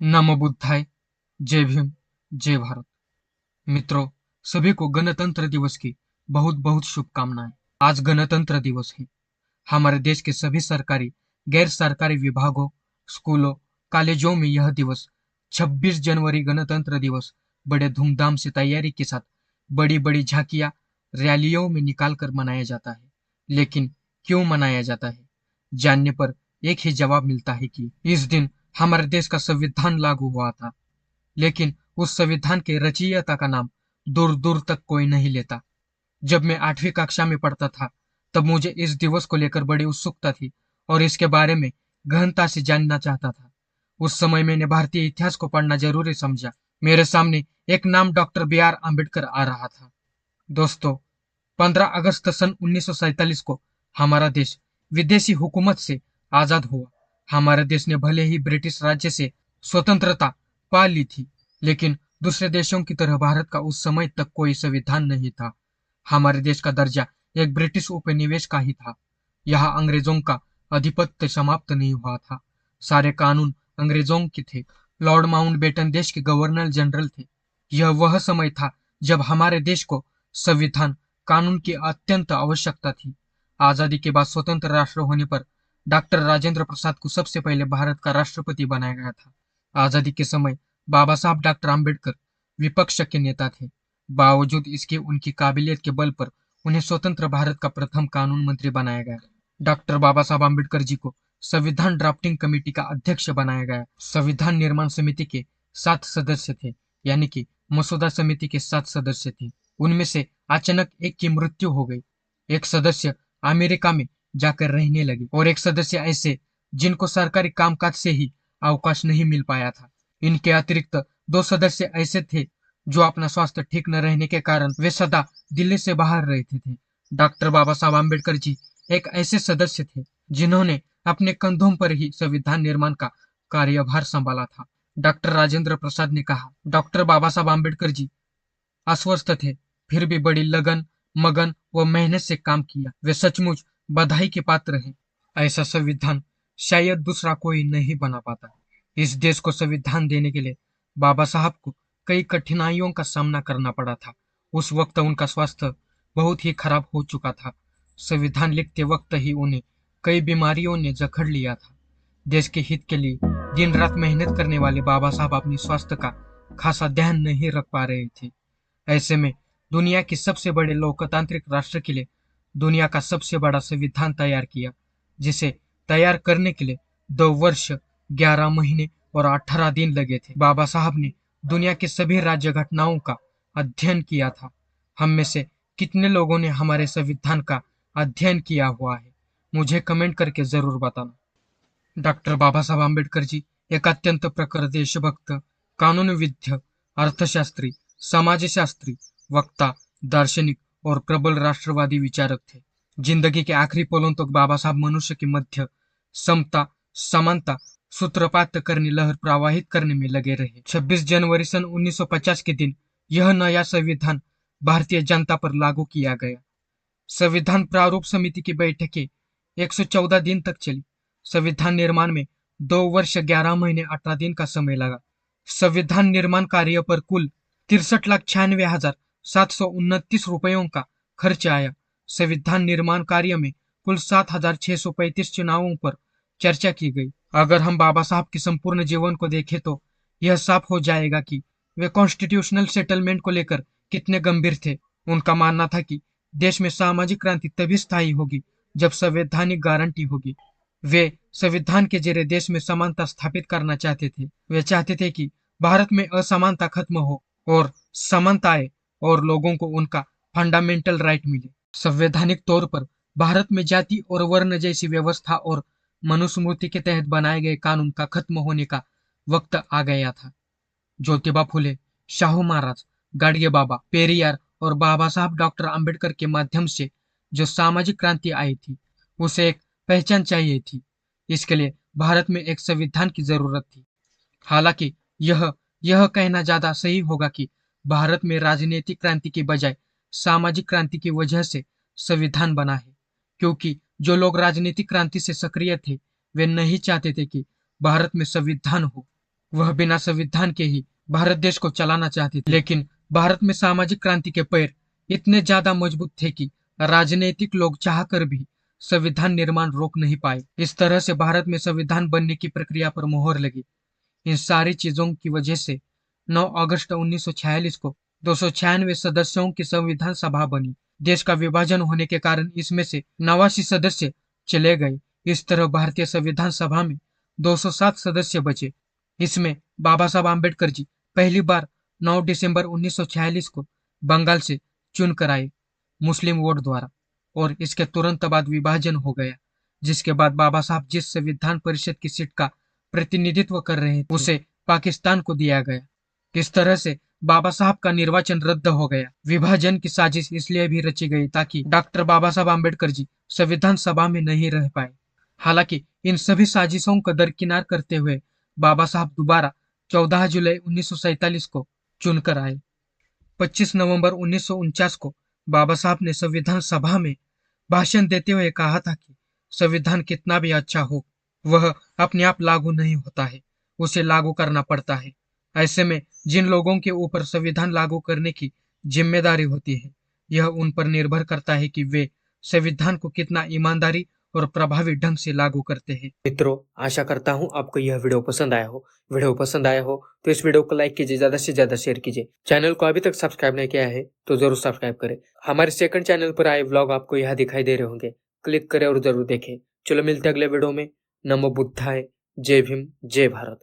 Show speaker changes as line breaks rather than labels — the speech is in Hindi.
नमो बुद्धाय। जय भीम। जय भारत। मित्रों, सभी को गणतंत्र दिवस की बहुत बहुत शुभकामनाएं। आज गणतंत्र दिवस है। हमारे देश के सभी सरकारी गैर सरकारी विभागों, स्कूलों, कॉलेजों में यह दिवस 26 जनवरी गणतंत्र दिवस बड़े धूमधाम से तैयारी के साथ बड़ी बड़ी झांकियां, रैलियों में निकाल कर मनाया जाता है। लेकिन क्यों मनाया जाता है, जानने पर एक ही जवाब मिलता है कि इस दिन हमारे देश का संविधान लागू हुआ था। लेकिन उस संविधान के रचयिता का नाम दूर दूर तक कोई नहीं लेता। जब मैं 8वीं कक्षा में पढ़ता था, तब मुझे इस दिवस को लेकर बड़ी उत्सुकता थी और इसके बारे में गहनता से जानना चाहता था। उस समय मैंने भारतीय इतिहास को पढ़ना जरूरी समझा। मेरे सामने एक नाम डॉक्टर बी.आर. अम्बेडकर आ रहा था। दोस्तों, 15 अगस्त सन 1947 को हमारा देश विदेशी हुकूमत से आजाद हुआ। हमारे देश ने भले ही ब्रिटिश राज्य से स्वतंत्रता पा ली थी, लेकिन दूसरे देशों की तरह भारत का उस समय तक कोई संविधान नहीं था। हमारे देश का दर्जा एक ब्रिटिश उपनिवेश का ही था। यहाँ अंग्रेजों का आधिपत्य समाप्त नहीं हुआ था। सारे कानून अंग्रेजों के थे। लॉर्ड माउंटबेटन देश के गवर्नर जनरल थे। यह वह समय था जब हमारे देश को संविधान कानून की अत्यंत आवश्यकता थी। आजादी के बाद स्वतंत्र राष्ट्र होने पर डॉक्टर राजेंद्र प्रसाद को सबसे पहले भारत का राष्ट्रपति बनाया गया था। आजादी के समय बाबा साहब डॉक्टर आम्बेडकर विपक्ष के नेता थे। बावजूद इसके उनकी काबिलियत के बल पर उन्हें स्वतंत्र भारत का प्रथम कानून मंत्री बनाया गया। डॉक्टर बाबा साहब आम्बेडकर जी को संविधान ड्राफ्टिंग कमेटी का अध्यक्ष बनाया गया। संविधान निर्माण समिति के 7 सदस्य थे, यानी कि मसौदा समिति के 7 सदस्य थे। उनमें से अचानक एक की मृत्यु हो गई। एक सदस्य अमेरिका में जाकर रहने लगे और एक सदस्य ऐसे जिनको सरकारी कामकाज से ही अवकाश नहीं मिल पाया था। इनके अतिरिक्त 2 सदस्य ऐसे थे जो अपना स्वास्थ्य ठीक न रहने के कारण वे सदा दिल्ली से बाहर रहते थे। डॉक्टर बाबा साहब आम्बेडकर जी एक ऐसे सदस्य थे जिन्होंने अपने कंधों पर ही संविधान निर्माण का कार्यभार संभाला था। डॉक्टर राजेंद्र प्रसाद ने कहा, डॉक्टर बाबा साहब आम्बेडकर जी अस्वस्थ थे, फिर भी बड़ी लगन, मगन व मेहनत से काम किया। वे सचमुच बधाई के पात्र हैं। ऐसा संविधान शायद दूसरा कोई नहीं बना पाता। इस देश को संविधान देने के लिए बाबा साहब को कई कठिनाइयों का सामना करना पड़ा था। उस वक्त उनका स्वास्थ्य बहुत ही खराब हो चुका था। संविधान लिखते वक्त ही उन्हें कई बीमारियों ने जकड़ लिया था। देश के हित के लिए दिन रात मेहनत करने वाले बाबा साहब अपने स्वास्थ्य का खासा ध्यान नहीं रख पा रहे थे। ऐसे में दुनिया के सबसे बड़े लोकतांत्रिक राष्ट्र के लिए दुनिया का सबसे बड़ा संविधान तैयार किया, जिसे तैयार करने के लिए 2 वर्ष 11 महीने और 18 दिन लगे थे। बाबा साहब ने दुनिया के सभी राज्य घटनाओं का अध्ययन किया था। हम में से कितने लोगों ने हमारे संविधान का अध्ययन किया हुआ है, मुझे कमेंट करके जरूर बताना। डॉक्टर बाबा साहब आम्बेडकर जी एक अत्यंत प्रखर देशभक्त, कानूनविद, अर्थशास्त्री, समाजशास्त्री, वक्ता, दार्शनिक और प्रबल राष्ट्रवादी विचारक थे। जिंदगी के आखिरी पलों तक बाबा साहब मनुष्य के मध्य समता, समानता सूत्रपात करने, लहर प्रवाहित करने में लगे रहे। 26 जनवरी सन 1950 के दिन यह नया संविधान भारतीय जनता पर लागू किया गया। संविधान प्रारूप समिति की बैठकें 114 दिन तक चली। संविधान निर्माण में 2 वर्ष 11 महीने 18 दिन का समय लगा। संविधान निर्माण कार्य पर कुल 63,96,729 रुपयों का खर्च आया। संविधान निर्माण कार्य में कुल 7,635 चुनावों पर चर्चा की गई। अगर हम बाबा साहब के संपूर्ण जीवन को देखें तो यह साफ हो जाएगा कि वे कॉन्स्टिट्यूशनल सेटलमेंट को लेकर कितने गंभीर थे। उनका मानना था कि देश में सामाजिक क्रांति तभी स्थायी होगी जब संवैधानिक गारंटी होगी। वे संविधान के जरिए देश में समानता स्थापित करना चाहते थे। वे चाहते थे कि भारत में असमानता खत्म हो और समानता आए और लोगों को उनका फंडामेंटल राइट मिले। संवैधानिक तौर पर भारत में जाति और वर्ण जैसी व्यवस्था और मनुस्मृति के तहत बनाए गए कानून का खत्म होने का वक्त आ गया था। ज्योतिबा फुले, शाहू महाराज, गाडगे बाबा, पेरियार और बाबा साहब डॉक्टर अंबेडकर के माध्यम से जो सामाजिक क्रांति आई थी, उसे एक पहचान चाहिए थी। इसके लिए भारत में एक संविधान की जरूरत थी। हालांकि यह यह कहना ज्यादा सही होगा कि भारत में राजनीतिक क्रांति की बजाय सामाजिक क्रांति की वजह से संविधान बना है, क्योंकि जो लोग राजनीतिक क्रांति से सक्रिय थे वे नहीं चाहते थे कि भारत में संविधान हो। वह बिना संविधान के ही भारत देश को चलाना चाहती थी, लेकिन भारत में सामाजिक क्रांति के पैर इतने ज्यादा मजबूत थे कि राजनीतिक लोग चाहकर भी संविधान निर्माण रोक नहीं पाए। इस तरह से भारत में संविधान बनने की प्रक्रिया पर मोहर लगी। इन सारी चीजों की वजह से 9 अगस्त 1946 को 296 सदस्यों की संविधान सभा बनी। देश का विभाजन होने के कारण इसमें से 89 सदस्य चले गए। इस तरह भारतीय संविधान सभा में 207 सदस्य बचे। इसमें बाबा साहब आम्बेडकर जी पहली बार 9 दिसंबर 1946 को बंगाल से चुनकर आए, मुस्लिम वोट द्वारा, और इसके तुरंत बाद विभाजन हो गया, जिसके बाद बाबा साहब जिस संविधान परिषद की सीट का प्रतिनिधित्व कर रहे थे उसे पाकिस्तान को दिया गया। इस तरह से बाबा साहब का निर्वाचन रद्द हो गया। विभाजन की साजिश इसलिए भी रची गई ताकि डॉक्टर बाबा साहब आम्बेडकर जी संविधान सभा में नहीं रह पाए। हालांकि इन सभी साजिशों को दरकिनार करते हुए बाबा साहब दोबारा 14 जुलाई 1947 को चुनकर आए। 25 नवंबर 1949 को बाबा साहब ने संविधान सभा में भाषण देते हुए कहा था कि संविधान कितना भी अच्छा हो, वह अपने आप लागू नहीं होता है, उसे लागू करना पड़ता है। ऐसे में जिन लोगों के ऊपर संविधान लागू करने की जिम्मेदारी होती है, यह उन पर निर्भर करता है कि वे संविधान को कितना ईमानदारी और प्रभावी ढंग से लागू करते हैं।
मित्रों, आशा करता हूँ आपको यह वीडियो पसंद आया हो। वीडियो पसंद आया हो तो इस वीडियो को लाइक कीजिए, ज्यादा से ज्यादा शेयर कीजिए। चैनल को अभी तक सब्सक्राइब नहीं किया है तो जरूर सब्सक्राइब करें। हमारे सेकंड चैनल पर आए व्लॉग आपको यहाँ दिखाई दे रहे होंगे, क्लिक करें और जरूर देखें। चलो मिलते हैं अगले वीडियो में। नमो बुद्धाय, जय भीम, जय भारत।